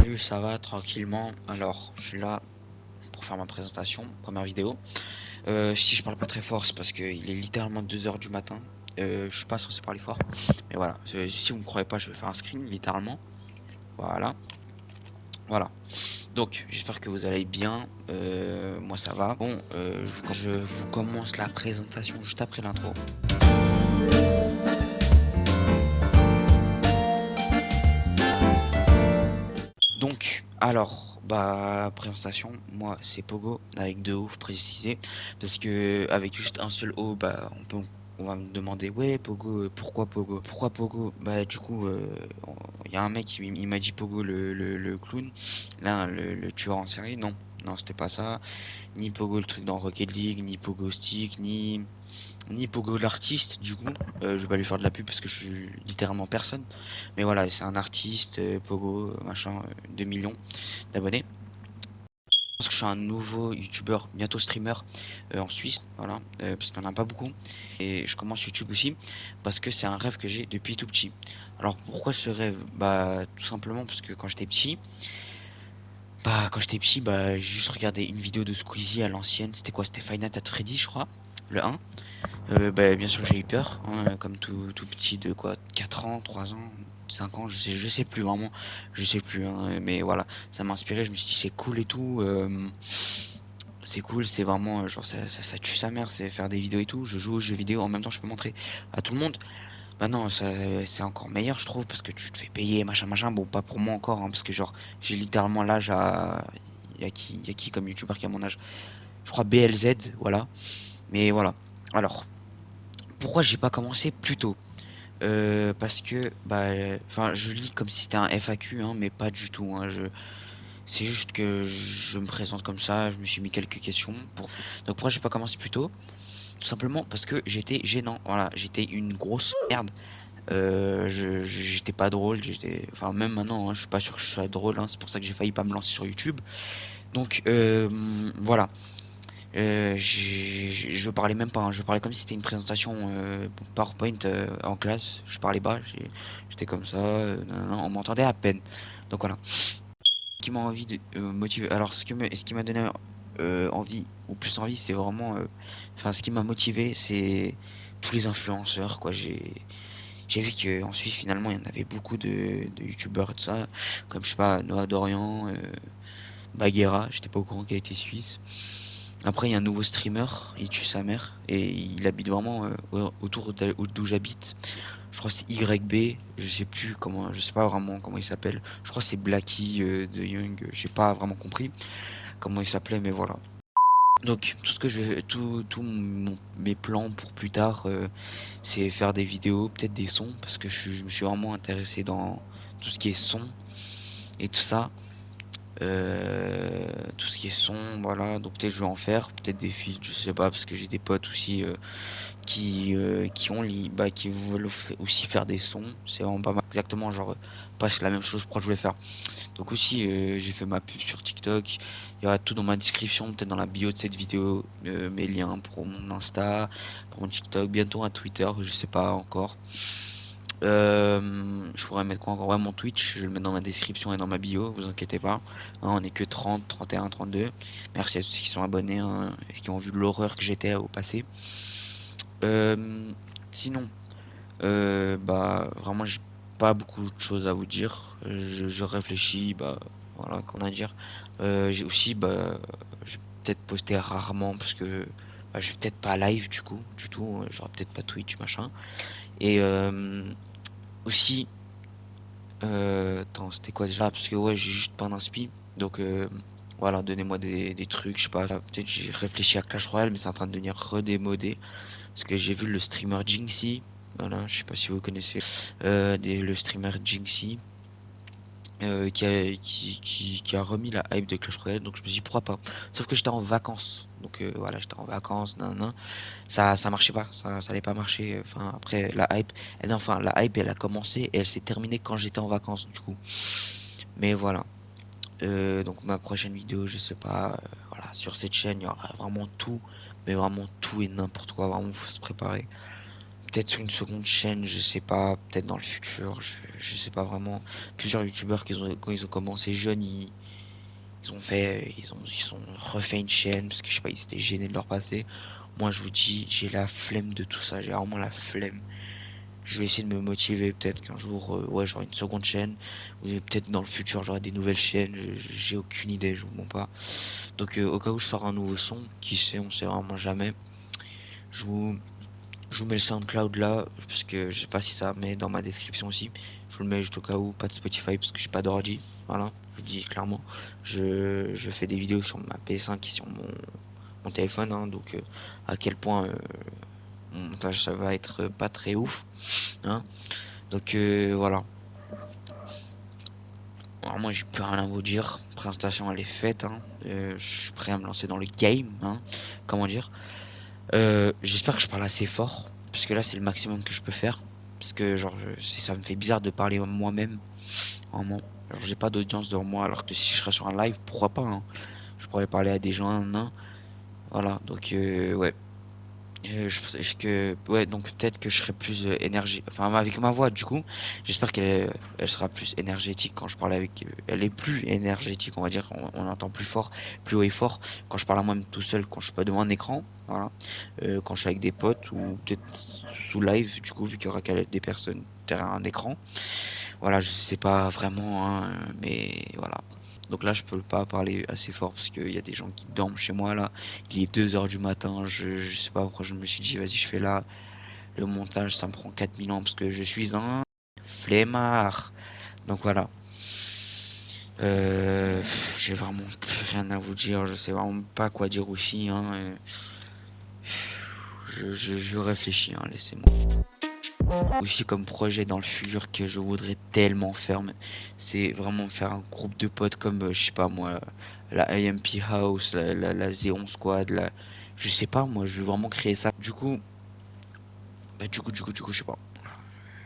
Salut, ça va tranquillement. Alors, je suis là pour faire ma présentation, première vidéo. Si je parle pas très fort, c'est parce qu'il est littéralement 2 heures du matin. Je suis pas censé parler fort. Mais voilà, si vous me croyez pas, je vais faire un screen, littéralement. Voilà. Voilà. Donc, j'espère que vous allez bien. Moi, ça va. Bon, je vous commence la présentation juste après l'intro. Donc, alors, bah, présentation, moi c'est Pogo avec deux O, faut préciser, parce que avec juste un seul O, bah, on va me demander, ouais, Pogo, pourquoi Pogo? Pourquoi Pogo? Bah, du coup, il y a un mec, il m'a dit Pogo le clown, là, le tueur en série, non, non, c'était pas ça, ni Pogo le truc dans Rocket League, ni Pogo Stick, ni Pogo l'artiste, du coup, je vais pas lui faire de la pub parce que je suis littéralement personne, mais voilà, c'est un artiste, Pogo, machin, 2 millions d'abonnés. Parce que je suis un nouveau youtubeur, bientôt streamer en Suisse, voilà, parce qu'il n'y en a pas beaucoup. Et je commence YouTube aussi parce que c'est un rêve que j'ai depuis tout petit. Alors pourquoi ce rêve? Bah tout simplement parce que quand j'étais petit, bah j'ai juste regardé une vidéo de Squeezie à l'ancienne. C'était quoi? C'était Five Nights at Freddy, je crois, le 1. Bah, bien sûr j'ai eu peur, hein, comme tout petit de quoi, 4 ans, 3 ans, 5 ans, je sais plus vraiment, je sais plus, hein, mais voilà, ça m'a inspiré, je me suis dit c'est cool et tout, c'est cool, c'est vraiment, genre ça tue sa mère, c'est faire des vidéos et tout, je joue aux jeux vidéo, en même temps je peux montrer à tout le monde. Bah non, ça, c'est encore meilleur je trouve, parce que tu te fais payer, machin, machin, bon pas pour moi encore, hein, parce que genre, j'ai littéralement l'âge à... y a qui comme youtubeur qui a mon âge? Je crois BLZ, voilà, mais voilà. Alors, pourquoi j'ai pas commencé plus tôt? Parce que, bah, enfin, je lis comme si c'était un FAQ, hein, mais pas du tout, hein, c'est juste que je me présente comme ça, je me suis mis quelques questions pour. Donc pourquoi j'ai pas commencé plus tôt? Tout simplement parce que j'étais gênant, voilà, j'étais une grosse merde. J'étais pas drôle, enfin même maintenant, hein, je suis pas sûr que je sois drôle, hein, c'est pour ça que j'ai failli pas me lancer sur YouTube. Donc voilà. Je parlais même pas, hein. Je parlais comme si c'était une présentation PowerPoint en classe. Je parlais bas, j'étais comme ça, non, non, on m'entendait à peine. Donc voilà. Ce qui m'a envie de motiver. Alors ce qui m'a donné envie, ou plus envie, c'est vraiment, enfin ce qui m'a motivé, c'est tous les influenceurs, quoi. J'ai vu qu'en Suisse finalement il y en avait beaucoup de youtubeurs et tout ça, comme je sais pas, Noah Dorian, Bagheera, j'étais pas au courant qu'elle était suisse. Après, il y a un nouveau streamer, il tue sa mère et il habite vraiment autour d'où j'habite. Je crois que c'est YB, je sais plus comment, je sais pas vraiment comment il s'appelle. Je crois que c'est Blacky de Young, j'ai pas vraiment compris comment il s'appelait, mais voilà. Donc tout ce que mes plans pour plus tard, c'est faire des vidéos, peut-être des sons, parce que je me suis vraiment intéressé dans tout ce qui est son et tout ça. Tout ce qui est son, voilà, donc peut-être je vais en faire, peut-être des feats, je sais pas, parce que j'ai des potes aussi qui veulent aussi faire des sons, c'est vraiment pas mal, exactement, genre, pas c'est la même chose, pourquoi je voulais faire. Donc aussi, j'ai fait ma pub sur TikTok, il y aura tout dans ma description, peut-être dans la bio de cette vidéo, mes liens pour mon Insta, pour mon TikTok, bientôt un Twitter, je sais pas encore. Je pourrais mettre quoi encore? Ouais, mon Twitch, je vais le mettre dans ma description et dans ma bio, vous inquiétez pas. Hein, on est que 30, 31, 32. Merci à tous qui sont abonnés, hein, et qui ont vu l'horreur que j'étais au passé. Euh, Sinon, bah vraiment j'ai pas beaucoup de choses à vous dire. Je réfléchis, bah voilà, comment dire. J'ai aussi, bah, je vais peut-être poster rarement parce que bah, je vais peut-être pas live du coup, du tout. J'aurai peut-être pas Twitch, machin. Et aussi, attends, c'était quoi déjà? Parce que ouais, j'ai juste pas d'inspi. Donc voilà, donnez-moi des trucs, je sais pas. Peut-être j'ai réfléchi à Clash Royale, mais c'est en train de devenir redémodé. Parce que j'ai vu le streamer Jinxie. Voilà, je sais pas si vous connaissez le streamer Jinxie. Qui a remis la hype de Clash Royale, donc je me suis dit pourquoi pas. Sauf que j'étais en vacances, donc voilà, j'étais en vacances, nan, nan. Ça marchait pas, ça allait pas marcher. Enfin, après la hype, la hype elle a commencé et elle s'est terminée quand j'étais en vacances, du coup. Mais voilà. Donc ma prochaine vidéo, je sais pas, voilà, sur cette chaîne, il y aura vraiment tout, mais vraiment tout et n'importe quoi, vraiment faut se préparer. peut-être une seconde chaîne, je sais pas, peut-être dans le futur, je sais pas vraiment. Plusieurs youtubeurs quand ils ont commencé jeunes, ils ont refait une chaîne parce que je sais pas, ils étaient gênés de leur passé. Moi, je vous dis, j'ai la flemme de tout ça, j'ai vraiment la flemme. Je vais essayer de me motiver, peut-être qu'un jour, ouais, j'aurai une seconde chaîne, ou peut-être dans le futur, j'aurai des nouvelles chaînes, j'ai aucune idée, je vous mens pas. Donc, au cas où je sors un nouveau son, qui sait, on sait vraiment jamais, je vous, je vous mets le SoundCloud là, parce que je sais pas si ça met dans ma description aussi. Je vous le mets juste au cas où, pas de Spotify, parce que j'ai pas d'ordi, voilà, je vous dis clairement. Je fais des vidéos sur ma PS5 et sur mon téléphone, hein, donc à quel point mon montage ça va être pas très ouf, hein. Donc voilà. Alors moi j'ai plus rien à vous dire. La présentation elle est faite, hein. Je suis prêt à me lancer dans le game, hein. Comment dire. J'espère que je parle assez fort. Parce que là c'est le maximum que je peux faire. Parce que genre ça me fait bizarre de parler moi-même. Vraiment. Alors j'ai pas d'audience devant moi. Alors que si je serais sur un live, pourquoi pas, hein. Je pourrais parler à des gens, hein. Voilà. Donc ouais. Je pense que ouais, donc peut-être que je serai plus énergie, enfin avec ma voix du coup, j'espère qu'elle sera plus énergétique quand je parle avec elle est plus énergétique, on va dire, on entend plus fort, plus haut et fort quand je parle à moi-même tout seul, quand je suis pas devant un écran, voilà. Quand je suis avec des potes ou peut-être sous live du coup vu qu'il y aura des personnes derrière un écran. Voilà, je sais pas vraiment, hein, mais voilà. Donc là, je peux pas parler assez fort parce qu'il y a des gens qui dorment chez moi là. Il est 2 heures du matin. Je sais pas pourquoi je me suis dit, vas-y, je fais là. Le montage, ça me prend 4000 ans parce que je suis un flemmard. Donc voilà. J'ai vraiment plus rien à vous dire. Je sais vraiment pas quoi dire aussi, hein. Je réfléchis, hein, laissez-moi. Aussi comme projet dans le futur que je voudrais tellement faire, c'est vraiment faire un groupe de potes comme, je sais pas moi, la AMP House, la Xeon Squad, je sais pas moi, je veux vraiment créer ça. Du coup, bah, du coup, je sais pas.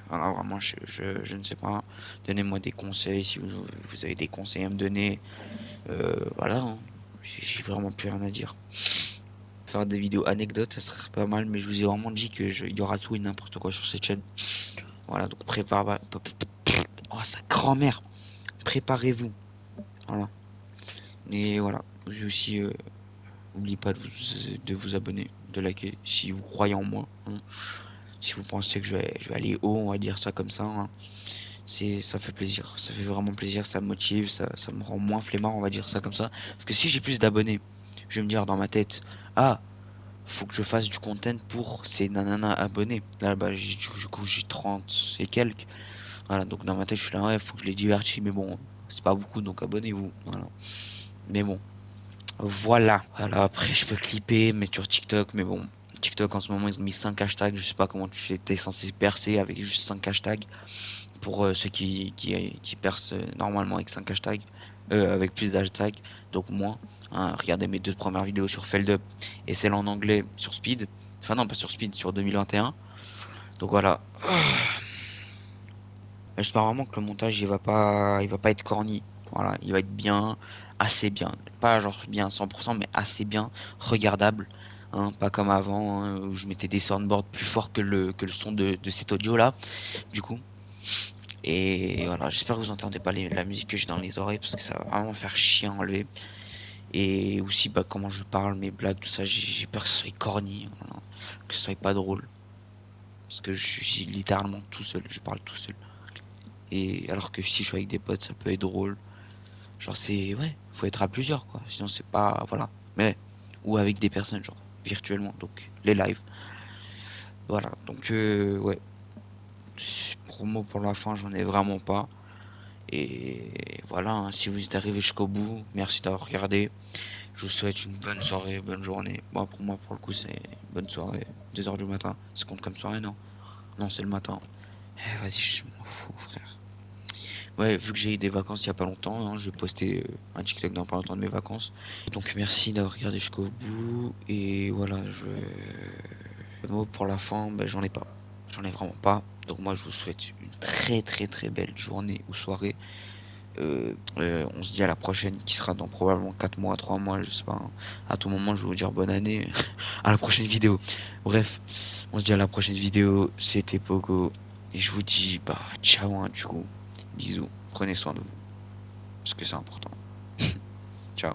Voilà, vraiment, je ne sais pas. Donnez-moi des conseils si vous avez des conseils à me donner. Voilà, hein. J'ai vraiment plus rien à dire. Faire des vidéos anecdotes, ça serait pas mal, mais je vous ai vraiment dit que il y aura tout et n'importe quoi sur cette chaîne. Voilà, donc prépare. Oh, sa grand-mère! Préparez-vous. Voilà. Et voilà. J'ai aussi, n'oubliez pas de vous abonner, de liker si vous croyez en moi, hein. Si vous pensez que je vais aller haut, on va dire ça comme ça, hein. Ça fait plaisir. Ça fait vraiment plaisir, ça me motive, ça me rend moins flemmard, on va dire ça comme ça. Parce que si j'ai plus d'abonnés, je vais me dire dans ma tête, ah, faut que je fasse du content pour ces nanana abonnés. Là, bah, du coup, j'ai 30 et quelques. Voilà, donc dans ma tête, je suis là, ouais, faut que je les divertis, mais bon, c'est pas beaucoup, donc abonnez-vous. Voilà. Mais bon, voilà. Voilà, après, je peux clipper, mettre sur TikTok, mais bon, TikTok en ce moment, ils ont mis 5 hashtags. Je sais pas comment tu étais censé percer avec juste 5 hashtags. Pour ceux qui percent normalement avec 5 hashtags, avec plus d'hashtags, donc moi, hein, regardez mes deux premières vidéos sur Feldup et celle en anglais sur Speed. Enfin, non, pas sur Speed, sur 2021. Donc voilà. J'espère vraiment que le montage il va pas être corny. Voilà, il va être bien, assez bien. Pas genre bien à 100%, mais assez bien, regardable. Hein, pas comme avant, hein, où je mettais des soundboards plus forts que le son de cet audio là. Du coup. Et voilà, j'espère que vous entendez pas la musique que j'ai dans les oreilles parce que ça va vraiment faire chier à enlever. Et aussi, bah, comment je parle, mes blagues, tout ça, j'ai peur que ce soit corny, voilà, que ce soit pas drôle. Parce que je suis littéralement tout seul, je parle tout seul. Et alors que si je suis avec des potes, ça peut être drôle. Genre, ouais, faut être à plusieurs, quoi. Sinon, c'est pas, voilà. Mais, ou avec des personnes, genre, virtuellement, donc les lives. Voilà, donc, ouais. Promo pour la fin, j'en ai vraiment pas. Et voilà, hein, si vous êtes arrivé jusqu'au bout, merci d'avoir regardé. Je vous souhaite une bonne soirée, bonne journée. Bon, pour moi, pour le coup, c'est bonne soirée. 2 heures du matin. Ça compte comme soirée, non? Non, c'est le matin. Vas-y, je m'en fous, frère. Ouais, vu que j'ai eu des vacances il y a pas longtemps, hein, je vais poster un TikTok dans pas longtemps de mes vacances. Donc, merci d'avoir regardé jusqu'au bout. Et voilà, le mot pour la fin, ben, j'en ai pas. J'en ai vraiment pas. Donc, moi, je vous souhaite une très, très, très belle journée ou soirée. On se dit à la prochaine, qui sera dans probablement 4 mois, 3 mois, je sais pas, hein. À tout moment, je vais vous dire bonne année. À la prochaine vidéo. Bref, on se dit à la prochaine vidéo. C'était Pogo. Et je vous dis, bah, ciao, hein, du coup. Bisous. Prenez soin de vous. Parce que c'est important. Ciao.